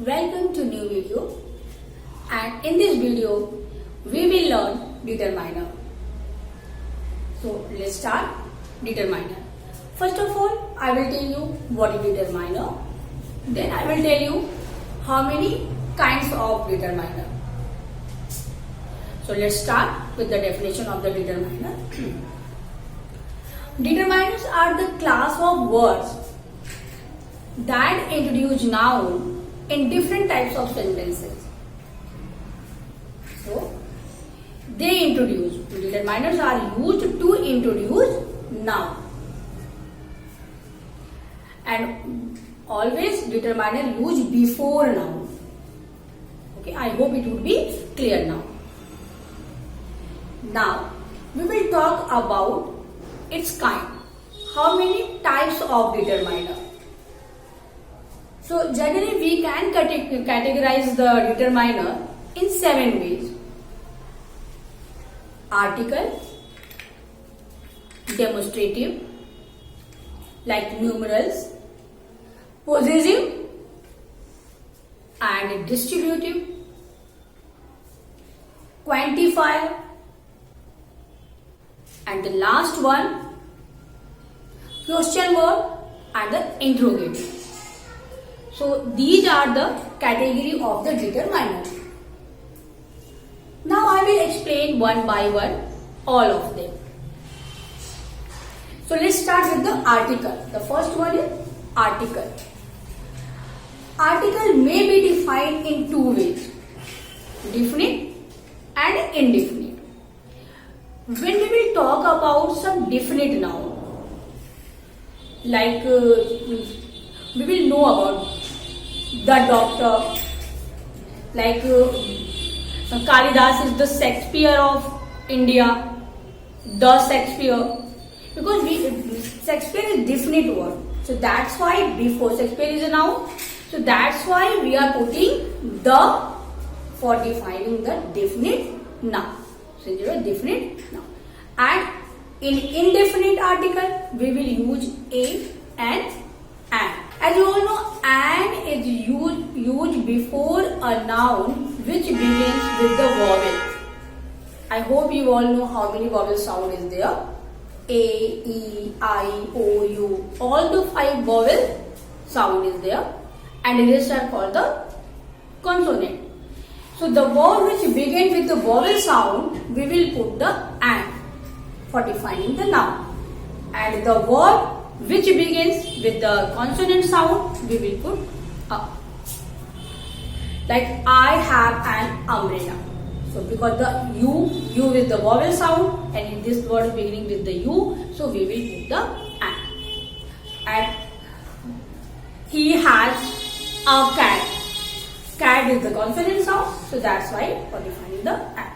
Welcome to new video, and in this video we will learn determiner. So let's start determiner. First of all, I will tell you what is determiner. Then I will tell you how many kinds of determiner. So let's start with the definition of the determiner. Determiners are the class of words that introduce noun in different types of sentences. So, determiners are used to introduce noun. And always determiner used before noun. Okay, I hope it would be clear now. Now, we will talk about its kind. How many types of determiner? So generally we can categorize the determiner in 7 ways. Article, demonstrative, like numerals, possessive and distributive, quantifier, and the last one, question word and the interrogative. So these are the category of the determiner. Now I will explain one by one all of them. So let's start with the article. The first one is article. Article may be defined in 2 ways, definite and indefinite. When we will talk about some definite noun, like we will know about the doctor, like Kalidas is the Shakespeare of India, the Shakespeare, because Shakespeare is definite word, so that's why before Shakespeare is a noun, so that's why we are putting the for defining the definite noun. So it is a definite noun. And in indefinite article we will use a and an. As you all know, an is used before a noun which begins with the vowel. I hope you all know how many vowel sound is there. A, E, I, O, U. All the 5 vowel sound is there, and the rest are called the consonant. So the word which begins with the vowel sound, we will put the an for defining the noun, and the word which begins with the consonant sound, we will put a. Like I have an umbrella. So because the U is the vowel sound, and in this word beginning with the U, so we will put the an. And he has a cat. Cat is the consonant sound, so that's why for defining the an.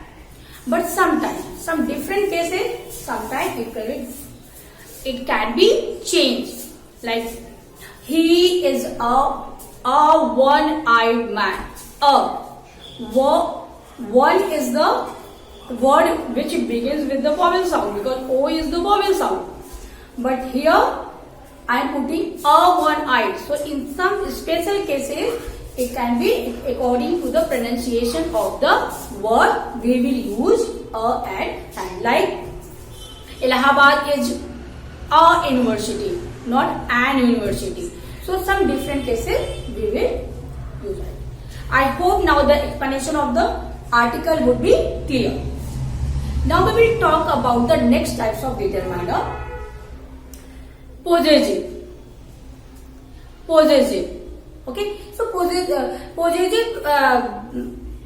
But sometimes, some different cases, sometimes it can be changed. Like he is a one-eyed man. One is the word which begins with the vowel sound, because O is the vowel sound. But here I am putting a one-eyed. So in some special cases, it can be according to the pronunciation of the word, we will use a and an. Like Allahabad is a university, not an university. So some different cases we will use it. I hope now the explanation of the article would be clear. Now we will talk about the next types of determiner. Possessive. Okay, so possessive,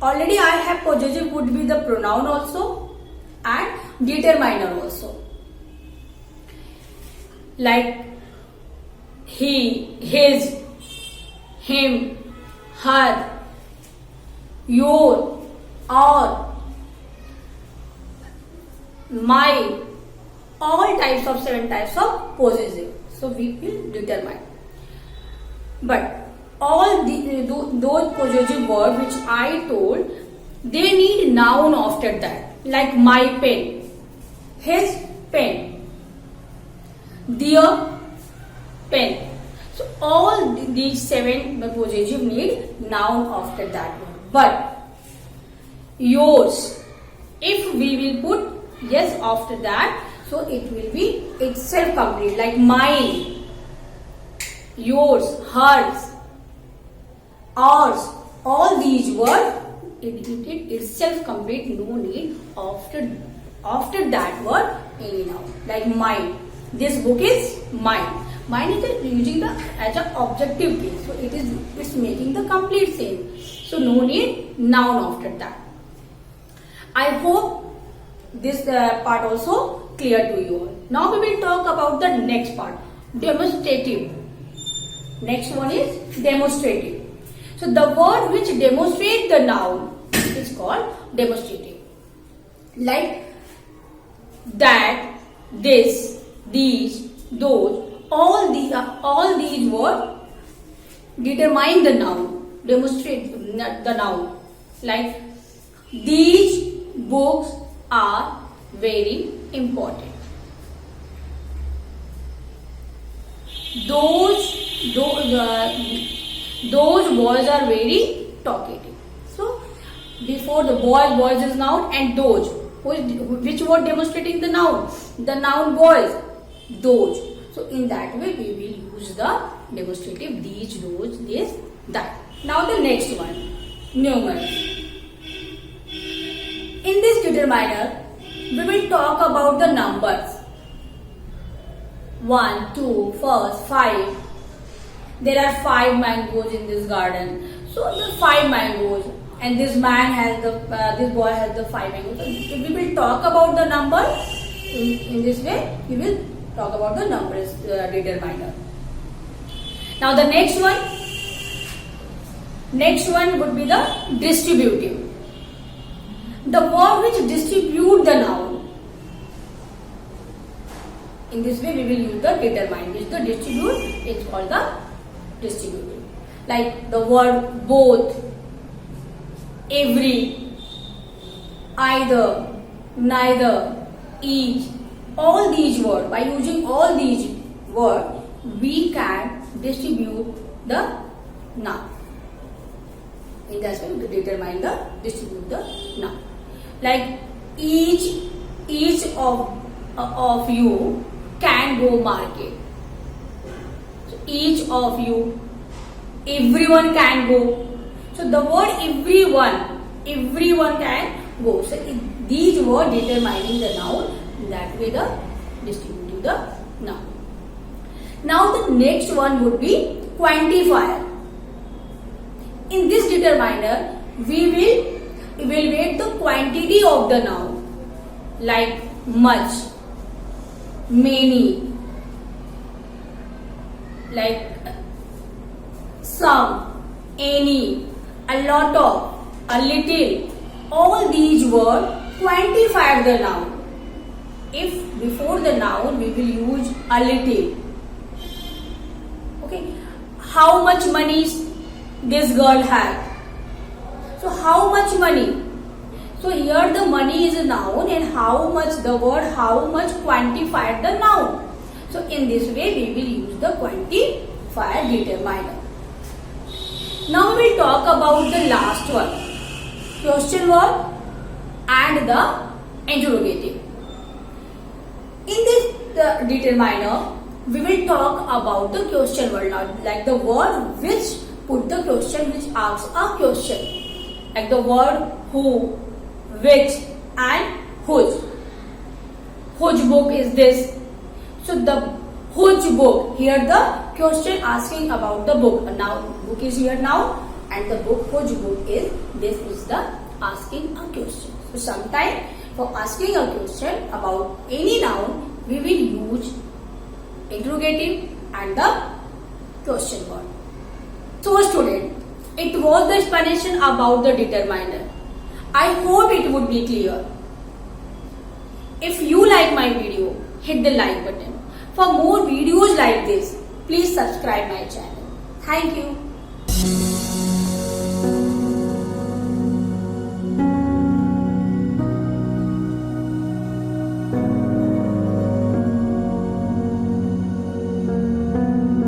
already I have possessive would be the pronoun also and determiner also. Like he, his, him, her, your, our, my, all types of 7 types of possessive. So we will determine. But all those possessive words which I told, they need noun after that. Like my pen, his pen, their pen. So So all these 7 possessive need noun after that one. But yours, if we will put yes after that, so it will be itself complete, like mine, yours, hers, ours. All these words, it itself complete, no need after that word any noun. Like mine, this book is mine. Mine is using the as an objective case, so it's making the complete sentence. So no need noun after that. I hope this part also clear to you all. Now we will talk about the next part, demonstrative. Next one is demonstrative. So the word which demonstrate the noun is called demonstrative. Like that, this, these, those, all these words determine the noun, demonstrate the noun. Like these books are very important. Those boys are very talkative. So before the boys is noun, and those, which word demonstrating the noun? The noun boys, those. So in that way we will use the demonstrative, these, those, this, that. Now the next one, numerals. In this determiner, we will talk about the numbers. 1, 2, 5. There are 5 mangoes in this garden. So the 5 mangoes, and this man has this boy has the 5 mangoes. So we will talk about the number in this way. We will talk about the numbers determiner. Now the next one would be the distributive. The word which distribute the noun. In this way we will use the determine. Which the distribute is called the distributive. Like the word both, every, either, neither, each. All these words, by using all these words, we can distribute the noun. In that way we determine the distribute the noun. Like each of you can go market. So each of you, everyone can go. So the word everyone can go. So these words determining the noun. That way the distributive the noun. Now the next one would be quantifier. In this determiner, we will evaluate the quantity of the noun, like much, many, like some, any, a lot of, a little. All these words quantify the noun. If before the noun we will use a little. Okay, how much money this girl had? So how much money? So here the money is a noun, and how much, the word how much quantified the noun. So in this way we will use the quantifier determiner. Now we will talk about the last one, question word and the interrogative. In this determiner, we will talk about the question word now, like the word which put the question, which asks a question, like the word who, which, and whose. Whose book is this? So the whose book, here the question asking about the book. Now book is here now, and the book whose book is this, is the asking a question. So sometime for asking a question about any noun, we will use interrogative and the question word. So student, it was the explanation about the determiner. I hope it would be clear. If you like my video, hit the like button. For more videos like this, please subscribe my channel. Thank you.